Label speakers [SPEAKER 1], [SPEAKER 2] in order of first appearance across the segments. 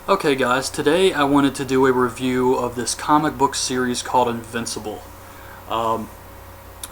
[SPEAKER 1] Okay guys, today I wanted to do a review of this comic book series called Invincible. A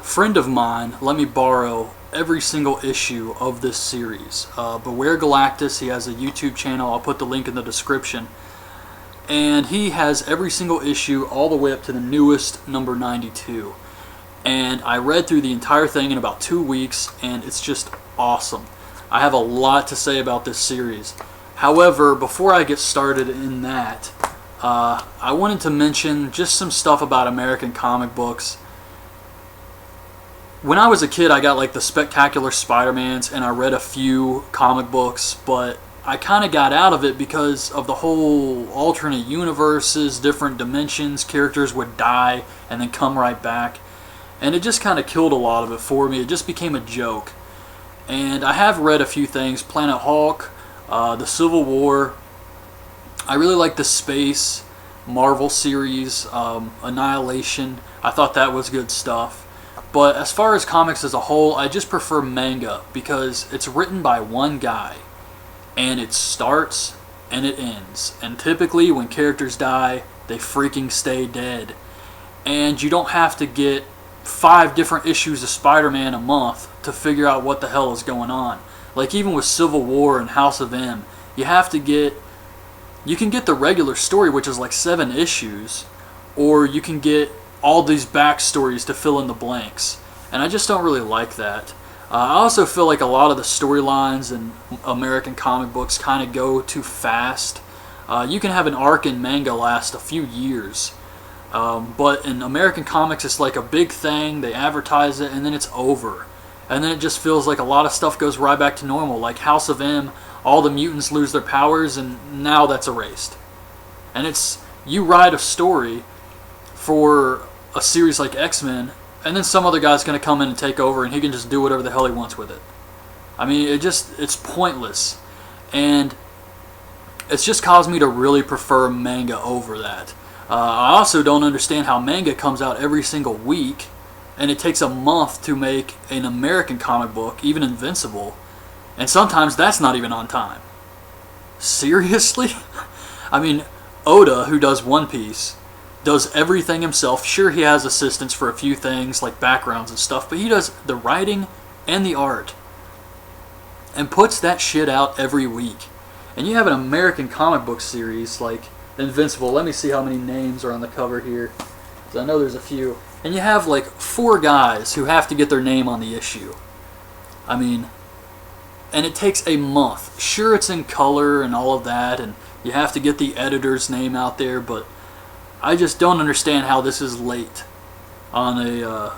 [SPEAKER 1] friend of mine let me borrow every single issue of this series. Beware Galactus, he has a YouTube channel, I'll put the link in the description. And he has every single issue all the way up to the newest number 92. And I read through the entire thing in about 2 weeks, and it's just awesome. I have a lot to say about this series. However, before I get started in that, I wanted to mention just some stuff about American comic books. When I was a kid, I got like the Spectacular Spider-Mans, and I read a few comic books, but I kind of got out of it because of the whole alternate universes, different dimensions, characters would die and then come right back. And it just kind of killed a lot of it for me. It just became a joke. And I have read a few things, Planet Hulk, the Civil War. I really like the Space Marvel series, Annihilation. I thought that was good stuff. But as far as comics as a whole, I just prefer manga because it's written by one guy. And it starts and it ends. And typically when characters die, they freaking stay dead. And you don't have to get 5 different issues of Spider-Man a month to figure out what the hell is going on. Like even with Civil War and House of M, you can get the regular story, which is like 7 issues, or you can get all these backstories to fill in the blanks. And I just don't really like that. I also feel like a lot of the storylines in American comic books kind of go too fast. You can have an arc in manga last a few years. But in American comics, it's like a big thing, they advertise it, and then it's over. And then it just feels like a lot of stuff goes right back to normal. Like House of M, all the mutants lose their powers, and now that's erased. And you write a story for a series like X-Men, and then some other guy's going to come in and take over, and he can just do whatever the hell he wants with it. I mean, it's pointless. And it's just caused me to really prefer manga over that. I also don't understand how manga comes out every single week, and it takes a month to make an American comic book, even Invincible, and sometimes that's not even on time. Seriously? I mean, Oda, who does One Piece, does everything himself. Sure, he has assistants for a few things, like backgrounds and stuff, but he does the writing and the art, and puts that shit out every week. And you have an American comic book series like Invincible. Let me see how many names are on the cover here, because I know there's a few. And you have like 4 guys who have to get their name on the issue. I mean, and it takes a month. Sure, it's in color and all of that, and you have to get the editor's name out there, but I just don't understand how this is late on a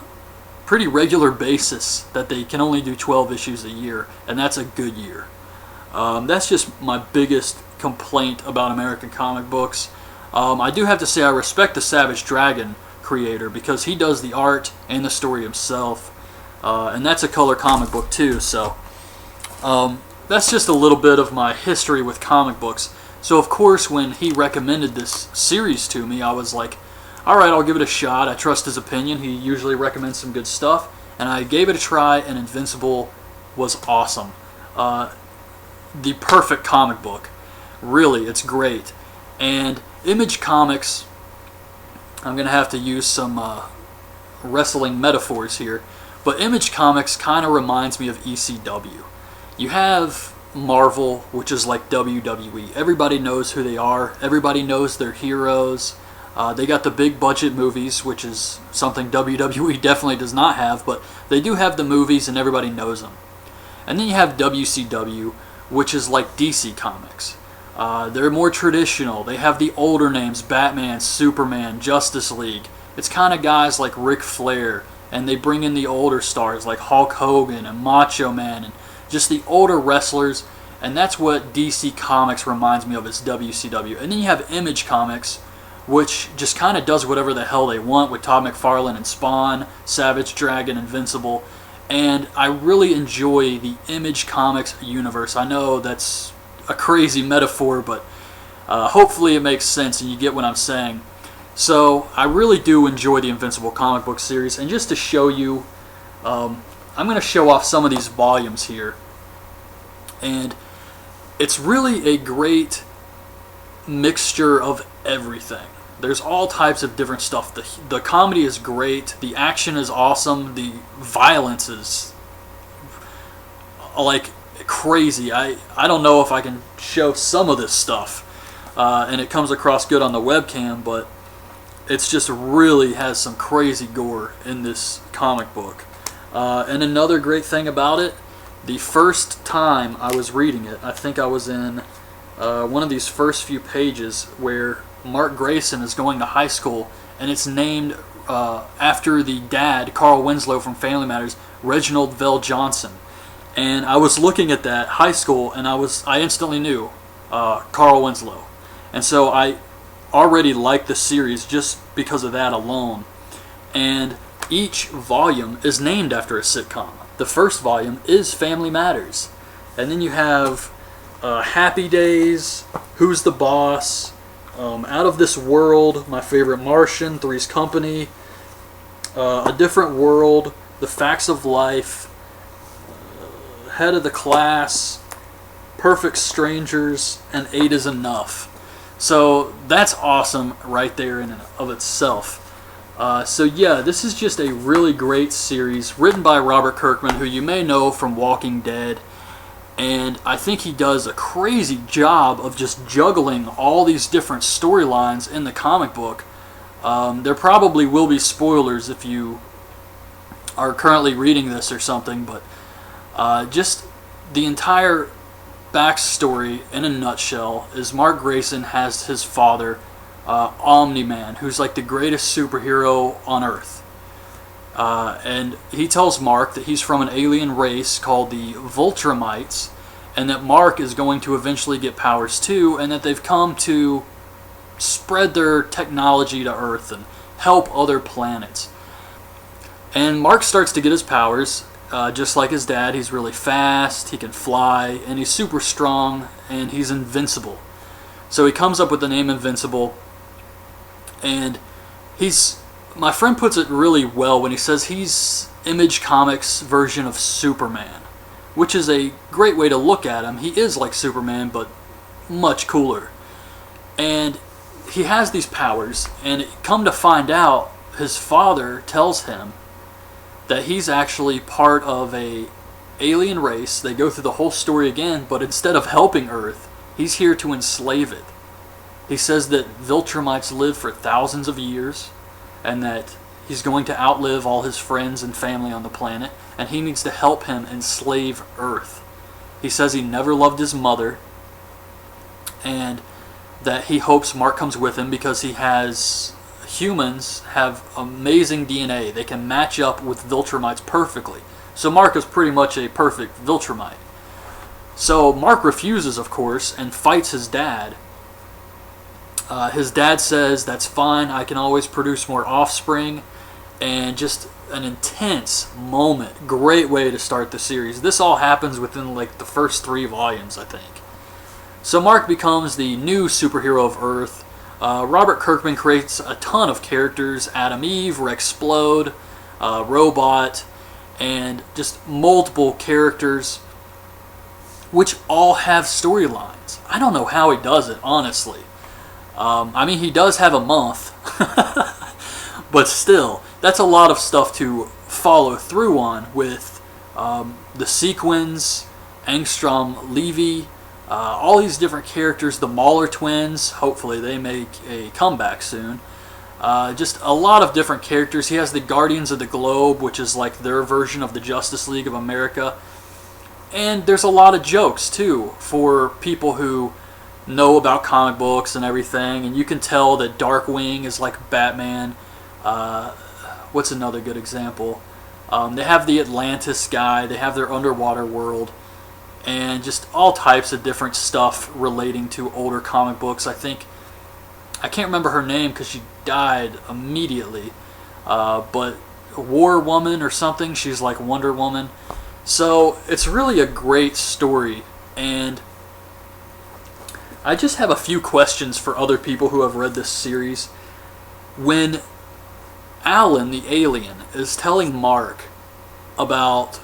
[SPEAKER 1] pretty regular basis, that they can only do 12 issues a year, and that's a good year. That's just my biggest complaint about American comic books. I do have to say I respect the Savage Dragon creator because he does the art and the story himself, and that's a color comic book too. So that's just a little bit of my history with comic books. So of course when he recommended this series to me, I was like, alright, I'll give it a shot. I trust his opinion. He usually recommends some good stuff, and I gave it a try, and Invincible was awesome. The perfect comic book. Really, it's great. And Image Comics, I'm going to have to use some wrestling metaphors here, but Image Comics kind of reminds me of ECW. You have Marvel, which is like WWE. Everybody knows who they are. Everybody knows their heroes. They got the big budget movies, which is something WWE definitely does not have, but they do have the movies and everybody knows them. And then you have WCW, which is like DC Comics. They're more traditional. They have the older names, Batman, Superman, Justice League. It's kind of guys like Ric Flair, and they bring in the older stars like Hulk Hogan and Macho Man, and just the older wrestlers, and that's what DC Comics reminds me of, is WCW. And then you have Image Comics, which just kind of does whatever the hell they want with Todd McFarlane and Spawn, Savage Dragon, Invincible, and I really enjoy the Image Comics universe. I know that's a crazy metaphor, but hopefully it makes sense and you get what I'm saying. So I really do enjoy the Invincible comic book series, and just to show you, I'm going to show off some of these volumes here. And it's really a great mixture of everything. There's all types of different stuff. The comedy is great. The action is awesome. The violence is like crazy. I don't know if I can show some of this stuff, and it comes across good on the webcam, but it's just really has some crazy gore in this comic book. And another great thing about it, the first time I was reading it, I think I was in one of these first few pages where Mark Grayson is going to high school, and it's named after the dad, Carl Winslow from Family Matters, Reginald Vell Johnson. And I was looking at that high school, and I instantly knew Carl Winslow. And so I already liked the series just because of that alone. And each volume is named after a sitcom. The first volume is Family Matters. And then you have Happy Days, Who's the Boss, Out of This World, My Favorite Martian, Three's Company, A Different World, The Facts of Life, Head of the Class, Perfect Strangers, and 8 is Enough. So that's awesome right there in and of itself. So yeah, this is just a really great series written by Robert Kirkman, who you may know from Walking Dead. And I think he does a crazy job of just juggling all these different storylines in the comic book. There probably will be spoilers if you are currently reading this or something, but just the entire backstory in a nutshell is Mark Grayson has his father, Omni-Man, who's like the greatest superhero on Earth. And he tells Mark that he's from an alien race called the Vultramites, and that Mark is going to eventually get powers too, and that they've come to spread their technology to Earth and help other planets. And Mark starts to get his powers, just like his dad. He's really fast, he can fly, and he's super strong, and he's invincible. So he comes up with the name Invincible, and my friend puts it really well when he says he's Image Comics' version of Superman, which is a great way to look at him. He is like Superman, but much cooler. And he has these powers, and come to find out, his father tells him that he's actually part of a alien race. They go through the whole story again, but instead of helping Earth, he's here to enslave it. He says that Viltrumites live for thousands of years, and that he's going to outlive all his friends and family on the planet, and he needs to help him enslave Earth. He says he never loved his mother, and that he hopes Mark comes with him because humans have amazing DNA. They can match up with Viltrumites perfectly. So Mark is pretty much a perfect Viltrumite. So Mark refuses, of course, and fights his dad. His dad says, that's fine, I can always produce more offspring. And just an intense moment. Great way to start the series. This all happens within like the first 3 volumes, I think. So Mark becomes the new superhero of Earth. Robert Kirkman creates a ton of characters. Adam Eve, Rexplode, Robot, and just multiple characters, which all have storylines. I don't know how he does it, honestly. I mean, he does have a month, but still, that's a lot of stuff to follow through on with the Sequins, Angstrom, Levy, all these different characters, the Mauler twins. Hopefully they make a comeback soon. Just a lot of different characters. He has the Guardians of the Globe, which is like their version of the Justice League of America. And there's a lot of jokes, too, for people who know about comic books and everything. And you can tell that Darkwing is like Batman. What's another good example? They have the Atlantis guy. They have their underwater world. And just all types of different stuff relating to older comic books. I can't remember her name because she died immediately. But War Woman or something. She's like Wonder Woman. So it's really a great story. And I just have a few questions for other people who have read this series. When Alan, the alien, is telling Mark about,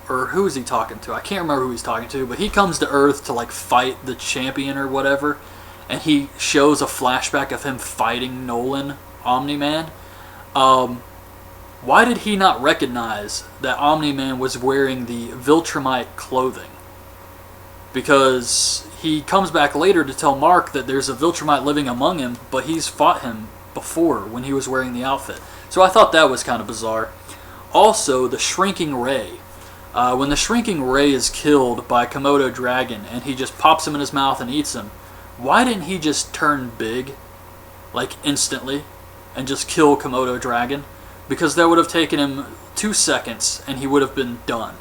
[SPEAKER 1] or who is he talking to? I can't remember who he's talking to, but he comes to Earth to like fight the champion or whatever, and he shows a flashback of him fighting Nolan, Omni-Man. Why did he not recognize that Omni-Man was wearing the Viltrumite clothing? Because he comes back later to tell Mark that there's a Viltrumite living among him, but he's fought him before when he was wearing the outfit. So I thought that was kind of bizarre. Also, the Shrinking Ray. When the Shrinking Ray is killed by Komodo Dragon and he just pops him in his mouth and eats him, why didn't he just turn big, like instantly, and just kill Komodo Dragon? Because that would have taken him 2 seconds and he would have been done.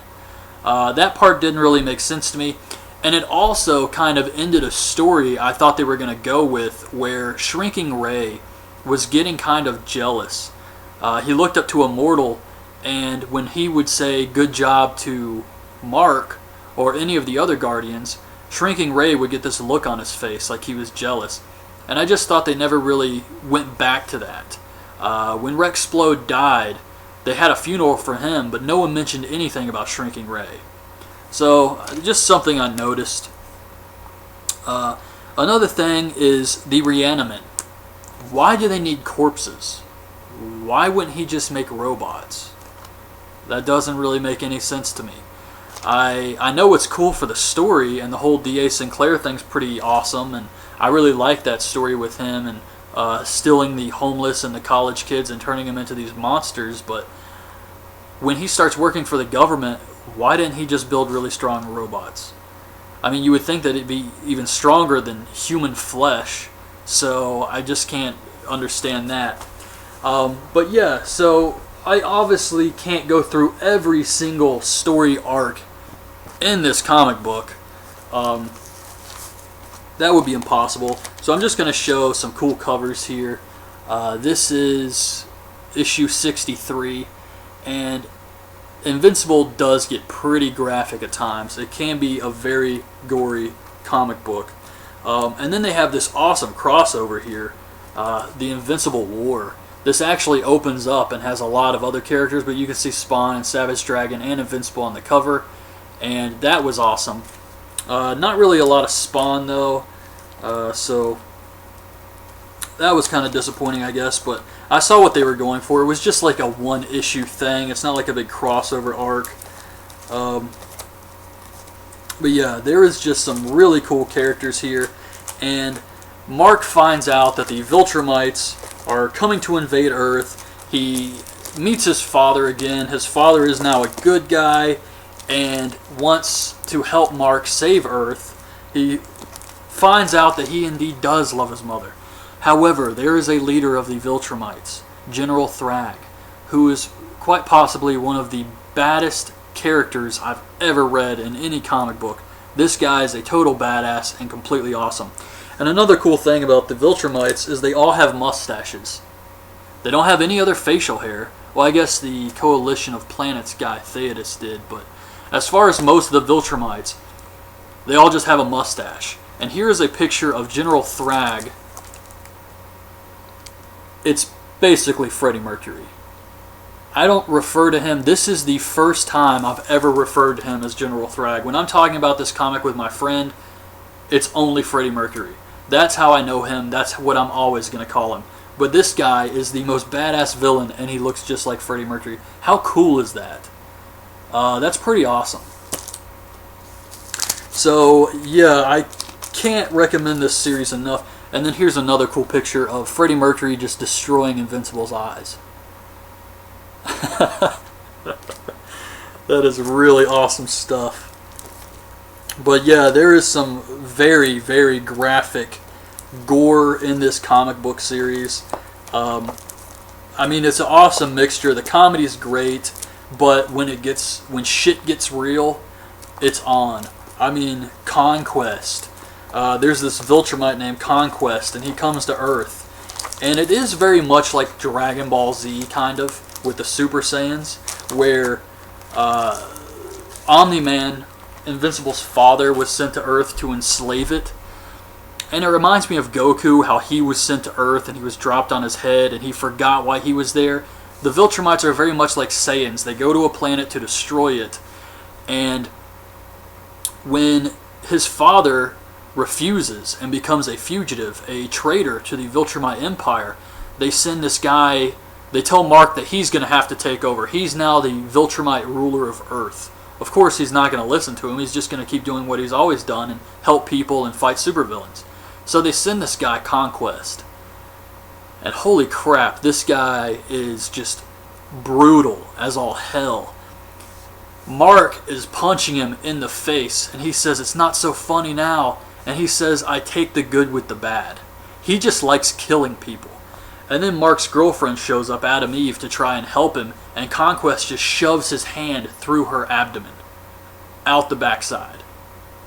[SPEAKER 1] That part didn't really make sense to me. And it also kind of ended a story I thought they were going to go with, where Shrinking Ray was getting kind of jealous. He looked up to Immortal, and when he would say good job to Mark or any of the other Guardians, Shrinking Ray would get this look on his face like he was jealous. And I just thought they never really went back to that. When Rexplode died, they had a funeral for him, but no one mentioned anything about Shrinking Ray. So, just something I noticed. Another thing is the Reanimant. Why do they need corpses? Why wouldn't he just make robots? That doesn't really make any sense to me. I know it's cool for the story, and the whole D.A. Sinclair thing's pretty awesome, and I really like that story with him and stealing the homeless and the college kids and turning them into these monsters, but when he starts working for the government, why didn't he just build really strong robots? I mean, you would think that it'd be even stronger than human flesh, so I just can't understand that. But yeah, so I obviously can't go through every single story arc in this comic book. That would be impossible. So I'm just going to show some cool covers here. This is issue 63, and Invincible does get pretty graphic at times. It can be a very gory comic book. And then they have this awesome crossover here, the Invincible War. This actually opens up and has a lot of other characters, but you can see Spawn and Savage Dragon and Invincible on the cover, and that was awesome. Not really a lot of Spawn though, so that was kind of disappointing, I guess, but I saw what they were going for. It was just like a one-issue thing. It's not like a big crossover arc. But yeah, there is just some really cool characters here, and Mark finds out that the Viltrumites are coming to invade Earth. He meets his father again. His father is now a good guy and wants to help Mark save Earth. He finds out that he indeed does love his mother. However, there is a leader of the Viltrumites, General Thrag, who is quite possibly one of the baddest characters I've ever read in any comic book. This guy is a total badass and completely awesome. And another cool thing about the Viltrumites is they all have mustaches. They don't have any other facial hair. Well, I guess the Coalition of Planets guy, Theodos, did, but as far as most of the Viltrumites, they all just have a mustache. And here is a picture of General Thrag. It's basically Freddie Mercury. I don't refer to him. This is the first time I've ever referred to him as General Thrag. When I'm talking about this comic with my friend, it's only Freddie Mercury. That's how I know him. That's what I'm always going to call him. But this guy is the most badass villain, and he looks just like Freddie Mercury. How cool is that? That's pretty awesome. So, yeah, I can't recommend this series enough. And then here's another cool picture of Freddie Mercury just destroying Invincible's eyes. That is really awesome stuff. But yeah, there is some very, very graphic gore in this comic book series. I mean, it's an awesome mixture. The comedy's great, but when shit gets real, it's on. I mean, Conquest. There's this Viltrumite named Conquest, and he comes to Earth. And it is very much like Dragon Ball Z, kind of, with the Super Saiyans, where Omni-Man, Invincible's father, was sent to Earth to enslave it. And it reminds me of Goku, how he was sent to Earth and he was dropped on his head and he forgot why he was there. The Viltrumites are very much like Saiyans. They go to a planet to destroy it. And when his father refuses and becomes a fugitive, a traitor to the Viltrumite Empire, they send this guy, they tell Mark that he's going to have to take over. He's now the Viltrumite ruler of Earth. Of course, he's not going to listen to him. He's just going to keep doing what he's always done and help people and fight supervillains. So they send this guy, Conquest. And holy crap, this guy is just brutal as all hell. Mark is punching him in the face, and he says, "It's not so funny now." And he says, "I take the good with the bad." He just likes killing people. And then Mark's girlfriend shows up, Adam Eve, to try and help him, and Conquest just shoves his hand through her abdomen, out the backside.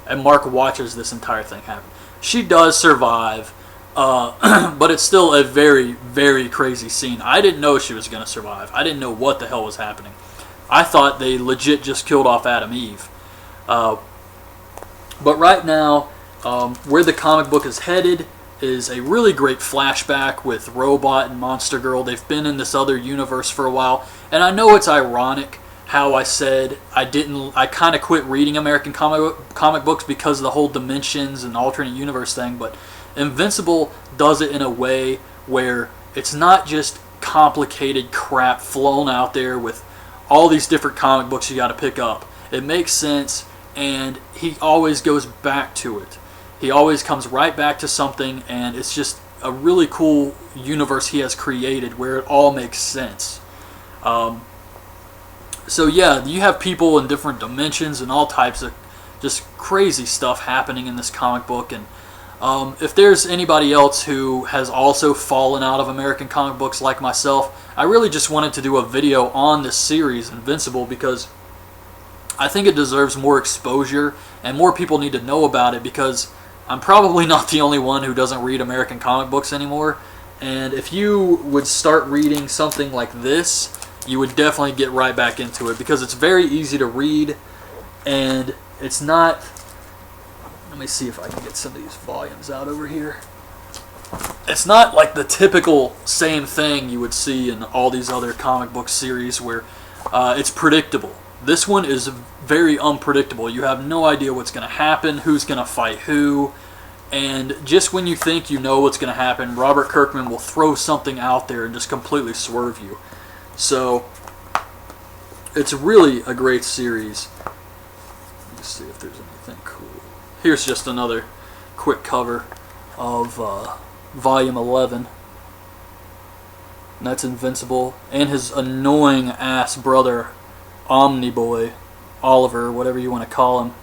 [SPEAKER 1] And Mark watches this entire thing happen. She does survive, but it's still a very, very crazy scene. I didn't know she was going to survive. I didn't know what the hell was happening. I thought they legit just killed off Adam Eve. But right now, where the comic book is headed is a really great flashback with Robot and Monster Girl. They've been in this other universe for a while, and I know it's ironic how I said I kind of quit reading American comic books because of the whole dimensions and alternate universe thing, but Invincible does it in a way where it's not just complicated crap flown out there with all these different comic books you got to pick up. It makes sense, and he always goes back to it. He always comes right back to something, and it's just a really cool universe he has created where it all makes sense. So yeah, you have people in different dimensions and all types of just crazy stuff happening in this comic book. And if there's anybody else who has also fallen out of American comic books like myself, I really just wanted to do a video on this series, Invincible, because I think it deserves more exposure and more people need to know about it, because I'm probably not the only one who doesn't read American comic books anymore. And if you would start reading something like this, you would definitely get right back into it, because it's very easy to read, and it's not... Let me see if I can get some of these volumes out over here. It's not like the typical same thing you would see in all these other comic book series where it's predictable. This one is very unpredictable. You have no idea what's going to happen, who's going to fight who, and just when you think you know what's going to happen, Robert Kirkman will throw something out there and just completely swerve you. So, it's really a great series. Let me see if there's anything cool. Here's just another quick cover of Volume 11. And that's Invincible. And his annoying ass brother, Omniboy, Oliver, whatever you want to call him.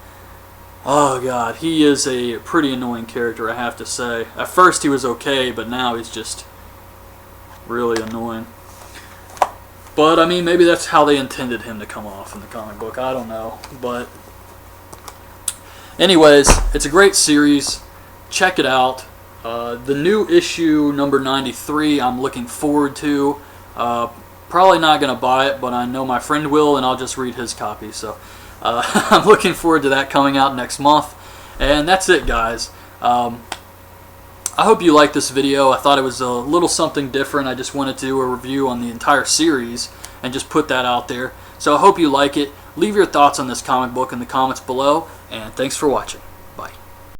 [SPEAKER 1] Oh god, he is a pretty annoying character, I have to say. At first he was okay, but now he's just really annoying. But, I mean, maybe that's how they intended him to come off in the comic book. I don't know. But, anyways, it's a great series. Check it out. The new issue, number 93, I'm looking forward to. Probably not going to buy it, but I know my friend will, and I'll just read his copy. So, I'm looking forward to that coming out next month. And that's it, guys. I hope you liked this video. I thought it was a little something different. I just wanted to do a review on the entire series and just put that out there. So I hope you like it. Leave your thoughts on this comic book in the comments below, and thanks for watching.